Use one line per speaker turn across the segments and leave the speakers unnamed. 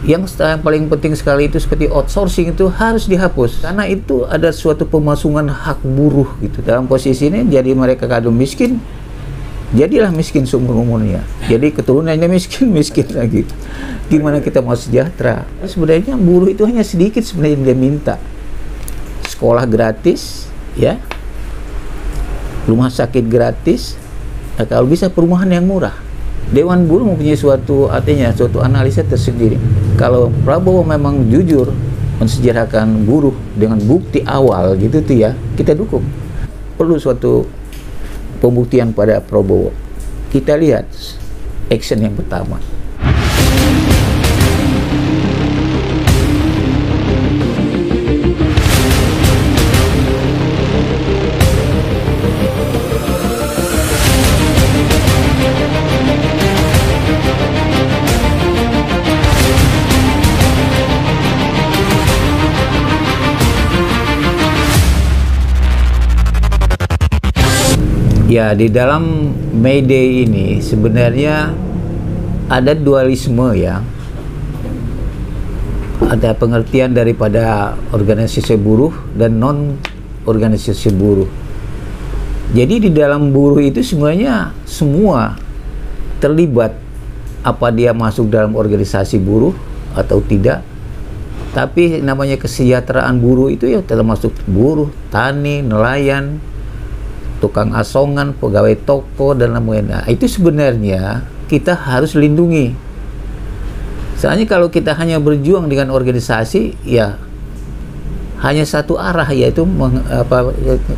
Yang paling penting sekali itu seperti outsourcing itu harus dihapus, karena itu ada suatu pemasungan hak buruh gitu. Dalam posisi ini jadi mereka kadang miskin, jadilah miskin seumur-umurnya. Jadi keturunannya miskin lagi. Gimana kita mau sejahtera? Sebenarnya buruh itu hanya sedikit sebenarnya yang dia minta. Sekolah gratis, ya, rumah sakit gratis, nah, kalau bisa perumahan yang murah. Dewan Buruh mempunyai suatu analisa tersendiri. Kalau Prabowo memang jujur mensejarahkan buruh dengan bukti awal gitu tuh ya, kita dukung. Perlu suatu pembuktian pada Prabowo. Kita lihat action yang pertama. Ya, di dalam May Day ini sebenarnya ada dualisme ya. Ada pengertian daripada organisasi buruh dan non-organisasi buruh. Jadi di dalam buruh itu semuanya semua terlibat, apa dia masuk dalam organisasi buruh atau tidak. Tapi namanya kesejahteraan buruh itu ya termasuk buruh, tani, nelayan, tukang asongan, pegawai toko, dan lain-lain. Itu sebenarnya kita harus lindungi. Soalnya kalau kita hanya berjuang dengan organisasi, ya hanya satu arah, yaitu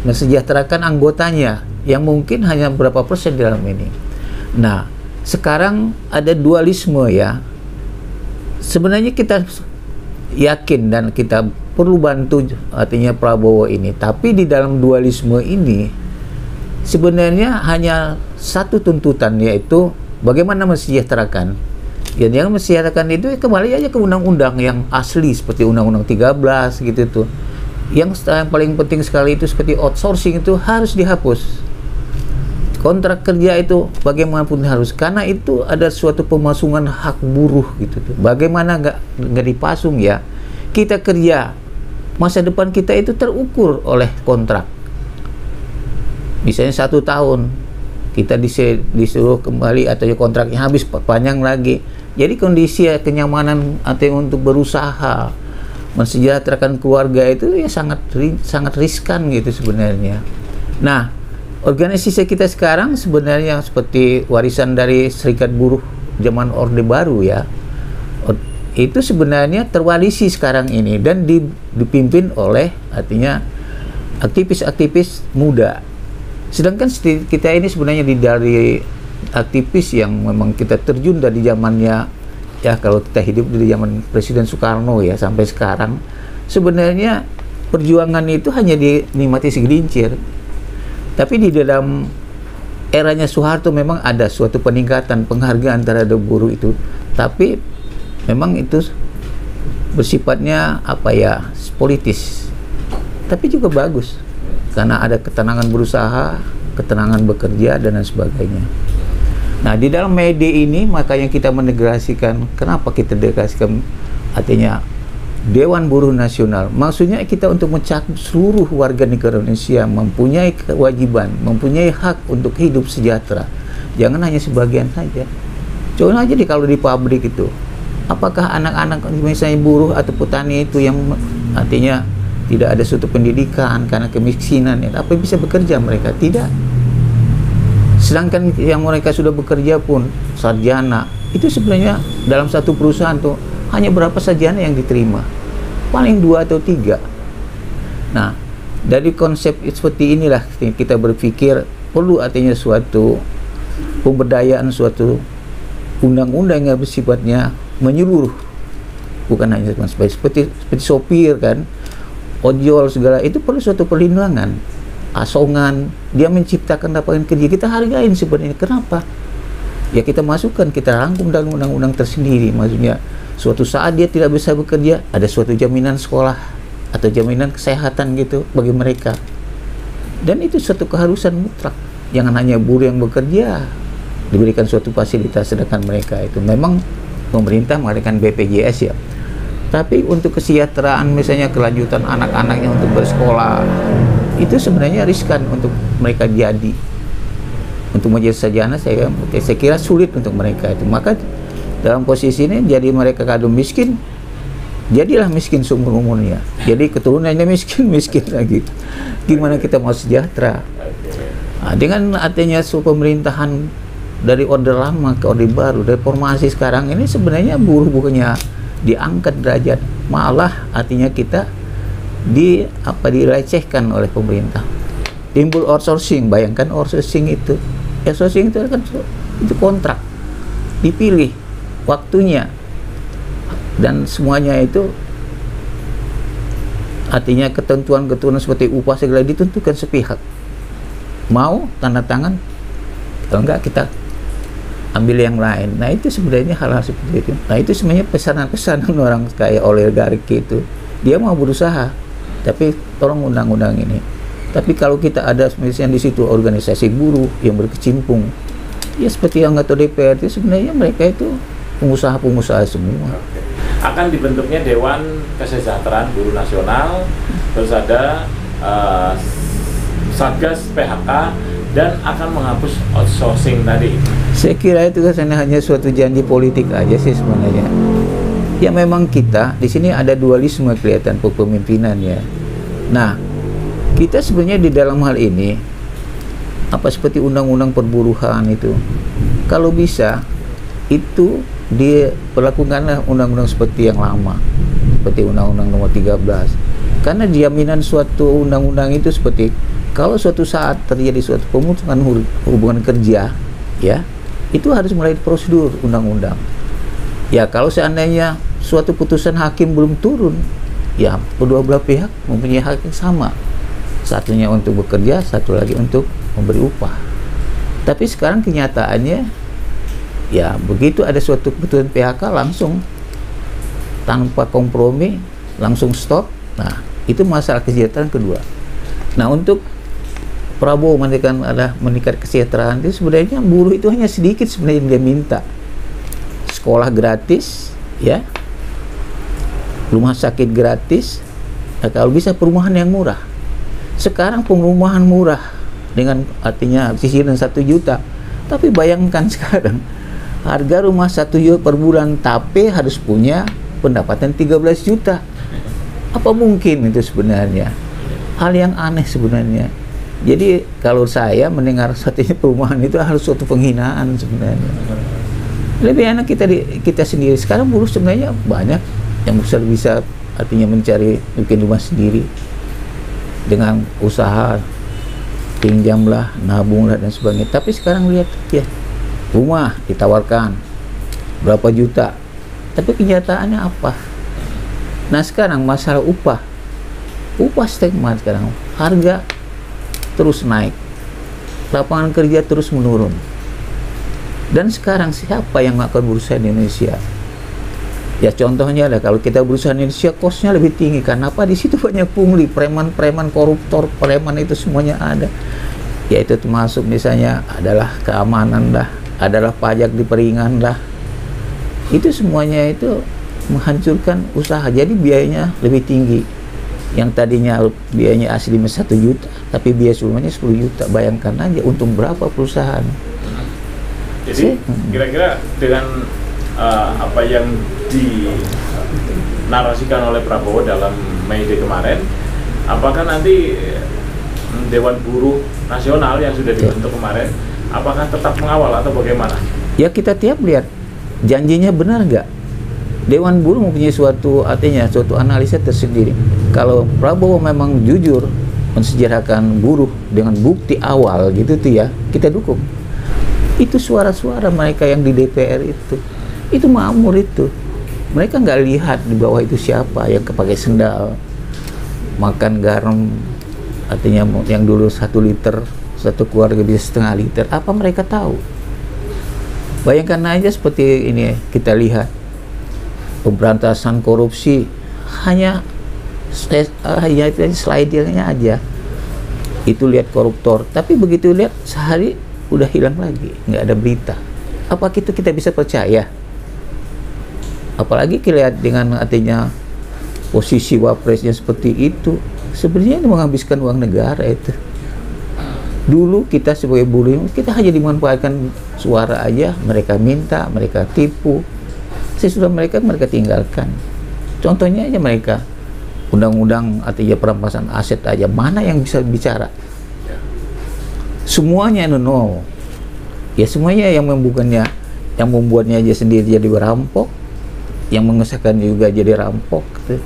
mensejahterakan anggotanya, yang mungkin hanya berapa persen dalam ini. Nah, sekarang ada dualisme ya. Sebenarnya kita yakin dan kita perlu bantu artinya Prabowo ini, tapi di dalam dualisme ini sebenarnya hanya satu tuntutan, yaitu bagaimana mensejahterakan. Yang mensejahterakan itu kembali aja ke undang-undang yang asli seperti Undang-Undang 13 gitu tuh. Yang paling penting sekali itu seperti outsourcing itu harus dihapus. Kontrak kerja itu bagaimanapun harus, karena itu ada suatu pemasungan hak buruh gitu tuh. Bagaimana nggak dipasung ya? Kita kerja, masa depan kita itu terukur oleh kontrak. Misalnya 1 tahun kita disuruh kembali atau kontraknya habis panjang lagi. Jadi kondisi kenyamanan atau untuk berusaha mensejahterakan keluarga itu ya sangat riskan gitu sebenarnya. Nah, organisasi kita sekarang sebenarnya seperti warisan dari Serikat Buruh zaman Orde Baru ya. Itu sebenarnya terwarisi sekarang ini dan dipimpin oleh artinya aktivis-aktivis muda. Sedangkan kita ini sebenarnya dari aktivis yang memang kita terjun dari zamannya ya, kalau kita hidup dari zaman Presiden Soekarno ya sampai sekarang, sebenarnya perjuangan itu hanya dinikmati segelincir. Tapi di dalam eranya Soeharto memang ada suatu peningkatan penghargaan terhadap buruh itu, tapi memang itu bersifatnya apa ya, politis, tapi juga bagus. Karena ada ketenangan berusaha, ketenangan bekerja, dan lain sebagainya. Nah, di dalam May Day ini makanya kita menegaskan, kenapa kita deklarasikan artinya Dewan Buruh Nasional. Maksudnya kita untuk mencakup seluruh warga negara Indonesia mempunyai kewajiban, mempunyai hak untuk hidup sejahtera. Jangan hanya sebagian saja. Contoh aja kalau di pabrik itu, apakah anak-anak misalnya buruh atau petani itu yang artinya tidak ada suatu pendidikan karena kemiskinan, apa bisa bekerja mereka? Tidak. Sedangkan yang mereka sudah bekerja pun sarjana, itu sebenarnya dalam satu perusahaan tuh hanya berapa sarjana yang diterima? Paling 2 atau 3. Nah, dari konsep seperti inilah kita berpikir perlu artinya suatu pemberdayaan, suatu undang-undang yang bersifatnya menyeluruh, bukan hanya seperti sopir kan, ojol segala itu perlu suatu perlindungan. Asongan, dia menciptakan lapangan kerja, kita hargain sebenarnya. Kenapa? Ya kita masukkan, kita rangkum dalam undang-undang tersendiri. Maksudnya suatu saat dia tidak bisa bekerja, ada suatu jaminan sekolah atau jaminan kesehatan gitu bagi mereka. Dan itu suatu keharusan mutlak. Jangan hanya buruh yang bekerja diberikan suatu fasilitas, sedangkan mereka itu memang pemerintah mengadakan BPJS ya. Tapi untuk kesejahteraan misalnya kelanjutan anak-anaknya untuk bersekolah, itu sebenarnya riskan untuk mereka jadi. Untuk menjadi sarjana saya kira sulit untuk mereka itu. Maka dalam posisi ini jadi mereka kadung miskin, jadilah miskin seumur umurnya. Jadi keturunannya miskin lagi. Gimana kita mau sejahtera? Nah, dengan adanya pemerintahan dari orde lama ke orde baru, reformasi sekarang ini sebenarnya buruh bukannya diangkat derajat, malah artinya kita dilecehkan oleh pemerintah. Timbul outsourcing, bayangkan outsourcing itu kan itu kontrak, dipilih waktunya, dan semuanya itu artinya ketentuan-ketentuan seperti upah segala ditentukan sepihak. Mau tanda tangan, kalau enggak kita ambil yang lain. Nah itu sebenarnya hal-hal seperti itu. Nah itu sebenarnya pesanan-pesanan orang kayak oligarki itu. Dia mau berusaha, tapi tolong undang-undang ini. Tapi kalau kita ada misalnya di situ organisasi buruh yang berkecimpung, ya seperti anggota DPR itu sebenarnya mereka itu pengusaha-pengusaha semua.
Akan dibentuknya Dewan Kesejahteraan Buruh Nasional, terus ada Satgas PHK, dan akan menghapus outsourcing tadi.
Saya kira itu kan hanya suatu janji politik aja sih sebenarnya. Ya memang kita di sini ada dualisme kelihatan kepemimpinannya. Nah, kita sebenarnya di dalam hal ini seperti undang-undang perburuhan itu, kalau bisa itu diperlakukanlah undang-undang seperti yang lama, seperti undang-undang nomor 13. Karena jaminan suatu undang-undang itu seperti kalau suatu saat terjadi suatu pemutusan hubungan kerja, ya, itu harus mulai prosedur undang-undang. Ya, kalau seandainya suatu putusan hakim belum turun, ya, kedua belah pihak mempunyai hak yang sama. Satunya untuk bekerja, satu lagi untuk memberi upah. Tapi sekarang kenyataannya, ya, begitu ada suatu putusan PHK langsung tanpa kompromi, langsung stop. Nah, itu masalah kesejahteraan kedua. Nah, untuk Prabowo menekan ada meningkat kesejahteraan itu sebenarnya buruh itu hanya sedikit sebenarnya yang dia minta. Sekolah gratis, ya, rumah sakit gratis, nah, kalau bisa perumahan yang murah. Sekarang perumahan murah dengan artinya cicilan 1 juta, tapi bayangkan sekarang harga rumah 1 juta per bulan, tapi harus punya pendapatan 13 juta. Apa mungkin itu sebenarnya? Hal yang aneh sebenarnya. Jadi kalau saya mendengar satunya perumahan itu harus suatu penghinaan sebenarnya. Lebih enak kita sendiri. Sekarang buruh sebenarnya banyak yang bisa artinya mencari bikin rumah sendiri dengan usaha, pinjamlah, nabunglah dan sebagainya. Tapi sekarang lihat ya, rumah ditawarkan berapa juta, tapi kenyataannya apa? Nah sekarang masalah upah stagnan sekarang, harga terus naik, lapangan kerja terus menurun. Dan sekarang siapa yang akan berusaha di Indonesia? Ya contohnya ada, kalau kita berusaha di Indonesia kosnya lebih tinggi. Karena apa? Di situ banyak pungli, preman-preman, koruptor, preman itu semuanya ada. Yaitu termasuk misalnya adalah keamanan lah, adalah pajak diperingan lah. Itu semuanya itu menghancurkan usaha. Jadi biayanya lebih tinggi. Yang tadinya biayanya asli 1 juta, tapi biaya sebelumnya 10 juta. Bayangkan aja untung berapa perusahaan.
Jadi kira-kira dengan apa yang dinarasikan oleh Prabowo dalam Mei Day kemarin, apakah nanti Dewan Buruh Nasional yang sudah dibentuk kemarin, apakah tetap mengawal atau bagaimana?
Ya kita tiap lihat janjinya benar nggak. Dewan Buruh mempunyai suatu analisa tersendiri. Kalau Prabowo memang jujur mensejarahkan buruh dengan bukti awal gitu tuh ya, kita dukung. Itu suara-suara mereka yang di DPR itu makmur itu. Mereka nggak lihat di bawah itu siapa yang pakai sendal, makan garam, artinya yang dulu 1 liter, satu keluarga bisa 1,5 liter. Apa mereka tahu? Bayangkan aja seperti ini kita lihat. Pemberantasan korupsi hanya slide-nya aja. Itu lihat koruptor, tapi begitu lihat sehari udah hilang lagi, nggak ada berita. Apa kita bisa percaya? Apalagi lihat dengan artinya posisi wapresnya seperti itu, sebenarnya ini menghabiskan uang negara itu. Dulu kita sebagai buruh, kita hanya dimanfaatkan suara aja, mereka minta, mereka tipu. Sesudah mereka tinggalkan. Contohnya aja mereka undang-undang artinya perampasan aset aja, mana yang bisa bicara? Semuanya no. Ya semuanya yang membuatnya aja sendiri jadi berampok, yang mengesahkan juga jadi rampok gitu.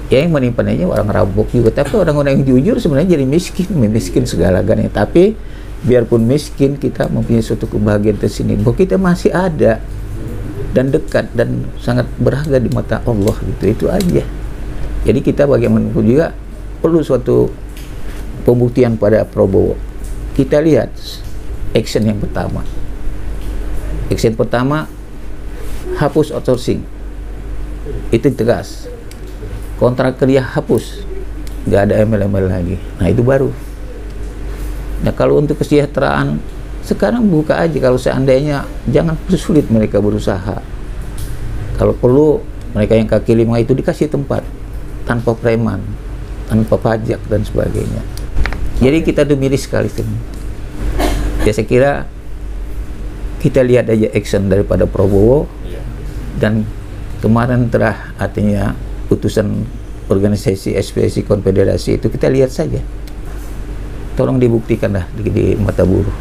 Ya yang menimpannya orang rampok juga, tapi orang-orang yang jujur sebenarnya jadi miskin segala-galanya. Tapi biarpun miskin, kita mempunyai suatu kebahagiaan tersini bahwa kita masih ada dan dekat dan sangat berharga di mata Allah gitu. Itu aja. Jadi kita bagaimanapun juga perlu suatu pembuktian pada Prabowo. Kita lihat action yang pertama. Action pertama, hapus outsourcing. Itu tegas. Kontrak kerja hapus. Nggak ada ML-ML lagi. Nah itu baru. Nah kalau untuk kesejahteraan, sekarang buka aja. Kalau seandainya, jangan sulit mereka berusaha. Kalau perlu, mereka yang kaki lima itu dikasih tempat. Tanpa preman, tanpa pajak dan sebagainya. Jadi kita tuh milih sekali. Ya saya kira kita lihat aja action daripada Prabowo. Dan kemarin artinya putusan organisasi ekspresi konfederasi itu kita lihat saja. Tolong dibuktikan lah di mata buruh.